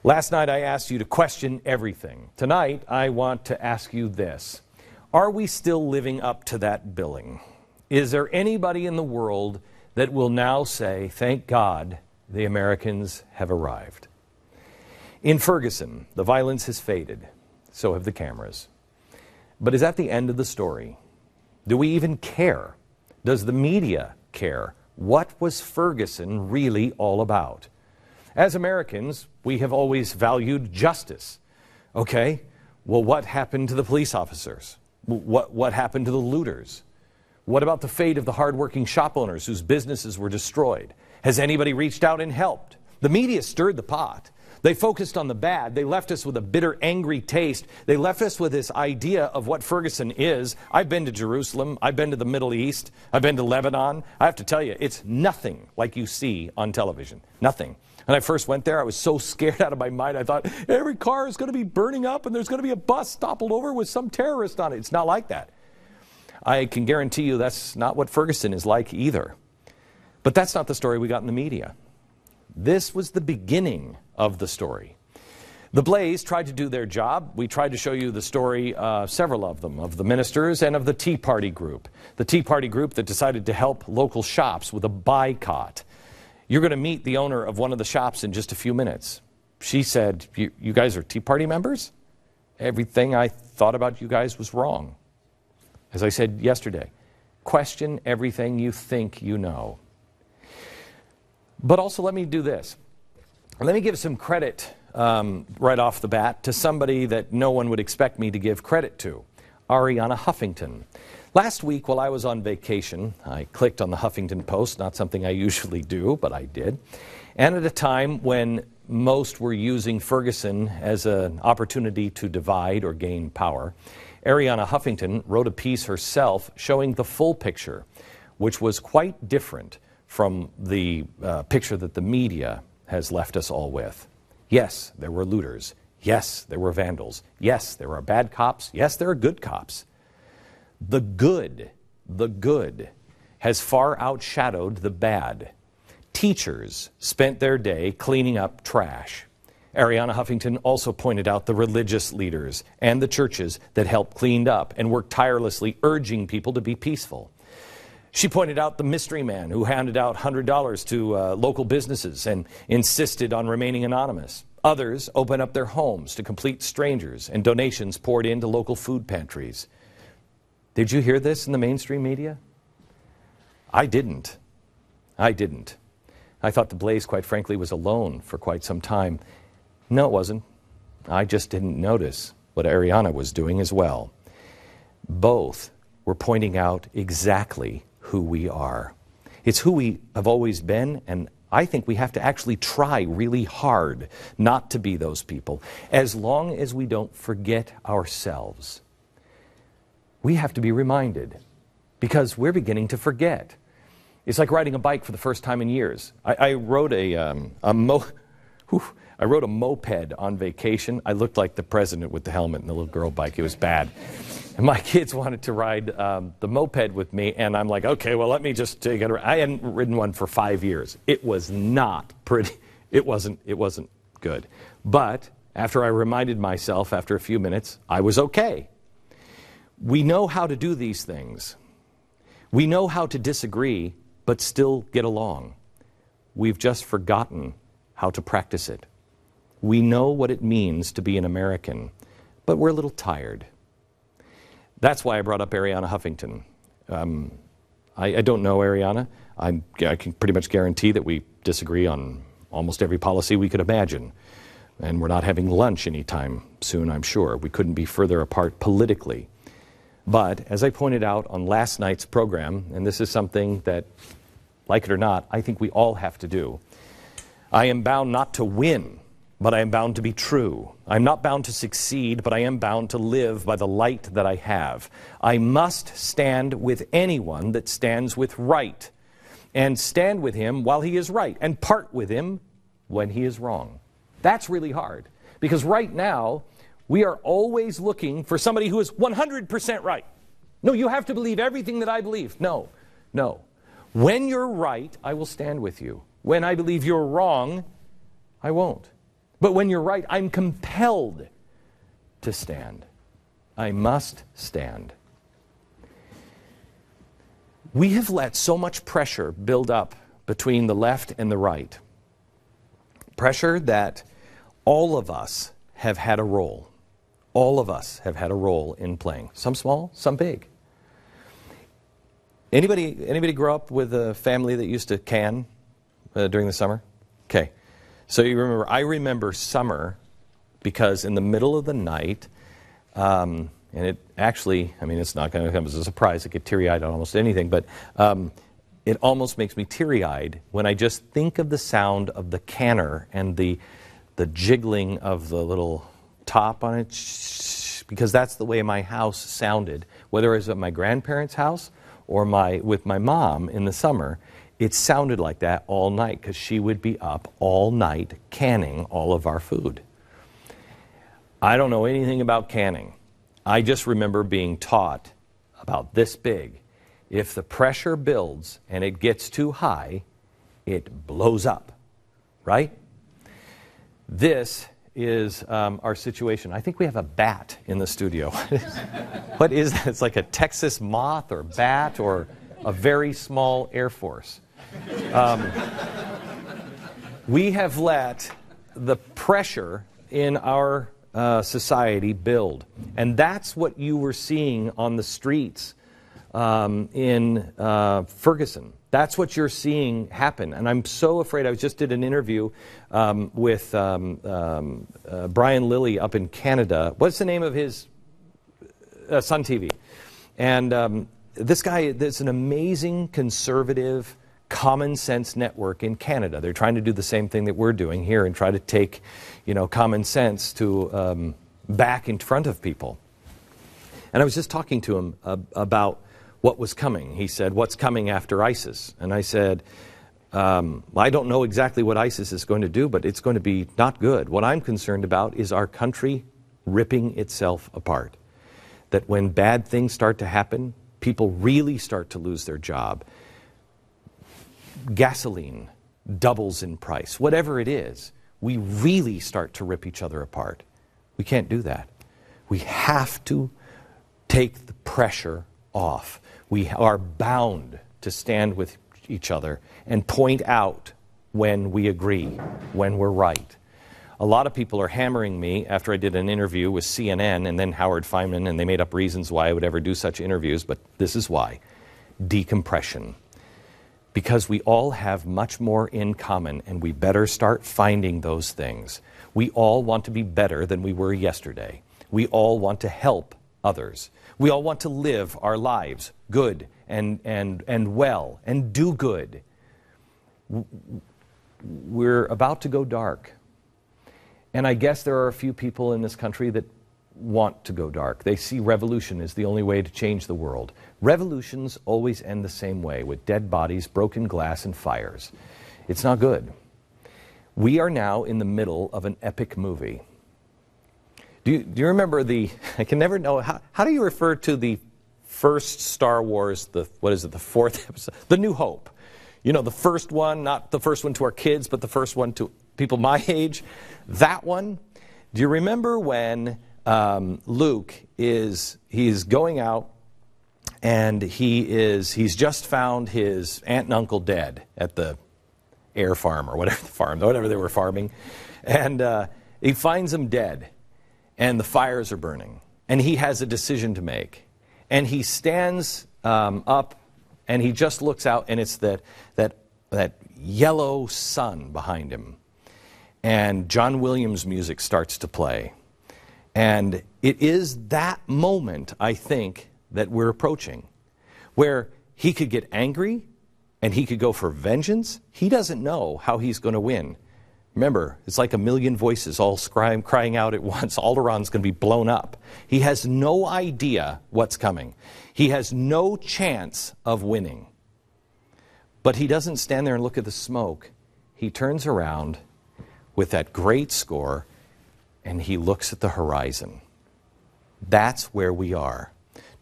Last night I asked you to question everything. Tonight I want to ask you this. Are we still living up to that billing? Is there anybody in the world that will now say, thank God the Americans have arrived? In Ferguson, the violence has faded. So have the cameras. But is that the end of the story? Do we even care? Does the media care? What was Ferguson really all about? As Americans, we have always valued justice. Okay, well, what happened to the police officers? What happened to the looters? What about the fate of the hardworking shop owners whose businesses were destroyed? Has anybody reached out and helped? The media stirred the pot. They focused on the bad. They left us with a bitter, angry taste. They left us with this idea of what Ferguson is. I've been to Jerusalem. I've been to the Middle East. I've been to Lebanon. I have to tell you, it's nothing like you see on television. Nothing. When I first went there, I was so scared out of my mind. I thought, every car is going to be burning up and there's going to be a bus toppled over with some terrorist on it. It's not like that. I can guarantee you that's not what Ferguson is like either. But that's not the story we got in the media. This was the beginning of the story. The Blaze tried to do their job. We tried to show you the story, several of them, of the ministers and of the Tea Party group. The Tea Party group that decided to help local shops with a boycott. You're going to meet the owner of one of the shops in just a few minutes. She said, you guys are Tea Party members? Everything I thought about you guys was wrong. As I said yesterday, question everything you think you know. But also let me do this. Let me give some credit right off the bat to somebody that no one would expect me to give credit to, Ariana Huffington. Last week while I was on vacation, I clicked on the Huffington Post, not something I usually do, but I did. And at a time when most were using Ferguson as an opportunity to divide or gain power, Ariana Huffington wrote a piece herself showing the full picture, which was quite different from the picture that the media has left us all with. Yes, there were looters. Yes, there were vandals. Yes, there are bad cops. Yes, there are good cops. The good has far outshadowed the bad. Teachers spent their day cleaning up trash. Ariana Huffington also pointed out the religious leaders and the churches that helped clean up and worked tirelessly urging people to be peaceful. She pointed out the mystery man who handed out $100 to local businesses and insisted on remaining anonymous. Others opened up their homes to complete strangers, and donations poured into local food pantries. Did you hear this in the mainstream media? I didn't. I thought the Blaze, quite frankly, was alone for quite some time. No, it wasn't. I just didn't notice what Ariana was doing as well. Both were pointing out exactly who we are. It's who we have always been, and I think we have to actually try really hard not to be those people, as long as we don't forget ourselves. We have to be reminded, because we're beginning to forget. It's like riding a bike for the first time in years. I rode a moped on vacation. I looked like the president with the helmet and the little girl bike. It was bad. And my kids wanted to ride the moped with me, and I'm like, okay, well, let me just take it. I hadn't ridden one for 5 years. It was not pretty. It wasn't good. But after I reminded myself after a few minutes, I was okay. We know how to do these things. We know how to disagree, but still get along. We've just forgotten how to practice it. We know what it means to be an American, but we're a little tired. That's why I brought up Ariana Huffington. I don't know Ariana. I can pretty much guarantee that we disagree on almost every policy we could imagine. And we're not having lunch anytime soon, I'm sure. We couldn't be further apart politically. But as I pointed out on last night's program, and this is something that, like it or not, I think we all have to do, I am bound not to win, but I am bound to be true. I'm not bound to succeed, but I am bound to live by the light that I have. I must stand with anyone that stands with right, and stand with him while he is right, and part with him when he is wrong. That's really hard, because right now, we are always looking for somebody who is 100% right. No, you have to believe everything that I believe. No. When you're right, I will stand with you. When I believe you're wrong, I won't. But when you're right, I'm compelled to stand. I must stand. We have let so much pressure build up between the left and the right. Pressure that all of us have had a role. All of us have had a role in playing. Some small, some big. Anybody grow up with a family that used to can during the summer? Okay. So I remember summer because in the middle of the night, and it actually, it's not going to come as a surprise. I get teary-eyed on almost anything, but it almost makes me teary-eyed when I just think of the sound of the canner and the jiggling of the little top on it, because that's the way my house sounded. Whether it was at my grandparents' house or with my mom in the summer, it sounded like that all night because she would be up all night canning all of our food. I don't know anything about canning. I just remember being taught about this big. If the pressure builds and it gets too high, it blows up, right? This is our situation. I think we have a bat in the studio. What is that? It's like a Texas moth or bat or a very small Air Force. We have let the pressure in our society build. And that's what you were seeing on the streets in Ferguson. That's what you're seeing happen. And I'm so afraid. I just did an interview with Brian Lilly up in Canada. What's the name of his Sun TV? And this guy, there's an amazing conservative common sense network in Canada. They're trying to do the same thing that we're doing here and try to take, common sense to back in front of people. And I was just talking to him about what was coming. He said, what's coming after ISIS? And I said, I don't know exactly what ISIS is going to do, but it's going to be not good. What I'm concerned about is our country ripping itself apart. That when bad things start to happen, people really start to lose their job. Gasoline doubles in price. Whatever it is, we really start to rip each other apart. We can't do that. We have to take the pressure off. We are bound to stand with each other and point out when we agree, when we're right. A lot of people are hammering me after I did an interview with CNN and then Howard Feynman, and they made up reasons why I would ever do such interviews, but this is why. Decompression. Because we all have much more in common, and we better start finding those things. We all want to be better than we were yesterday. We all want to help others. We all want to live our lives good and well and do good. We're about to go dark. And I guess there are a few people in this country that want to go dark. They see revolution as the only way to change the world. Revolutions always end the same way, with dead bodies, broken glass, and fires. It's not good. We are now in the middle of an epic movie. Do you remember I can never know, how do you refer to the first Star Wars, the fourth episode? The New Hope. The first one, not the first one to our kids, but the first one to people my age. That one. Do you remember when Luke he's going out and he's just found his aunt and uncle dead at the air farm or whatever they were farming, and he finds them dead. And the fires are burning. And he has a decision to make. And he stands up and he just looks out, and it's that yellow sun behind him. And John Williams' music starts to play. And it is that moment, I think, that we're approaching, where he could get angry and he could go for vengeance. He doesn't know how he's going to win. Remember, it's like a million voices all crying out at once. Alderaa's going to be blown up. He has no idea what's coming. He has no chance of winning. But he doesn't stand there and look at the smoke. He turns around with that great score and he looks at the horizon. That's where we are.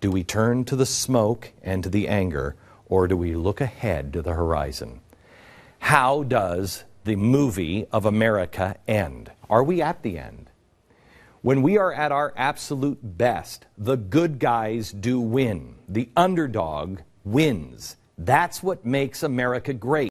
Do we turn to the smoke and to the anger, or do we look ahead to the horizon? How does the movie of America end? Are we at the end? When we are at our absolute best, the good guys do win. The underdog wins. That's what makes America great.